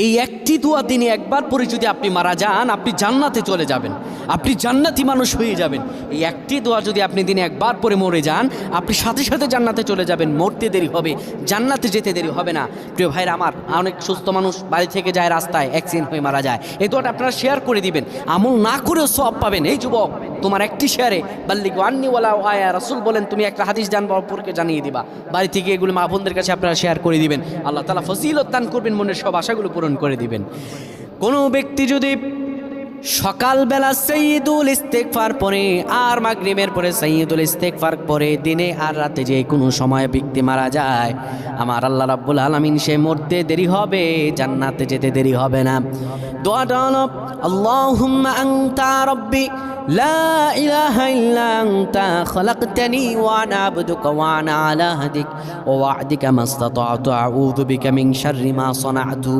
এই একটি দোয়া দিনে একবার পরে যদি আপনি মারা যান, আপনি জান্নাতে চলে যাবেন, আপনি জান্নাতি মানুষ হয়ে যাবেন। এই একটি দোয়া যদি আপনি দিনে একবার পরে মরে যান, আপনি সাথে সাথে জান্নাতে চলে যাবেন। মরতে দেরি হবে, জান্নাতে যেতে দেরি হবে না। প্রিয় ভাইরা আমার, অনেক সুস্থ মানুষ বাড়ি থেকে যায়, রাস্তায় অ্যাক্সিডেন্ট হয়ে মারা যায়। এই দোয়াটা আপনারা শেয়ার করে দিবেন, আমল না করেও সব পাবেন। এই যুবক, তোমার একটি শেয়ারে বাল্লিগু আন্নি ওয়ালা আয়া, রাসূল বলেন তুমি একটা হাদিস জানবা, অপরকে জানিয়ে দিবা। বাড়ি থেকে এগুলো মা বোনদের কাছে আপনারা শেয়ার করে দিবেন। আল্লাহ তাআলা ফজিলত দান করবেন, মনের সব আশাগুলো পূরণ করে দিবেন। কোনো ব্যক্তি যদি সকালবেলা সাইয়্যিদুল ইস্তেগফার পরে আর মাগরিবের পরে সাইয়্যিদুল ইস্তেগফার পরে দিনে আর রাতে যে কোনো সময় ব্যক্তি মারা যায়, আমার আল্লাহ রাব্বুল আলামিন সে মরতে দেরি হবে, জান্নাতে যেতে দেরি হবে না। দোয়াটা হলো আল্লাহুম্মা আনতা রাব্বি লা ইলাহা ইল্লা আনতা খলাকতানি ওয়া আনা আবদুকা ওয়া আনা আলা হাদিক ওয়া ওয়া'দিকা মাসতাতা'তু আউযু বিকা মিন শাররি মা সানা'তু।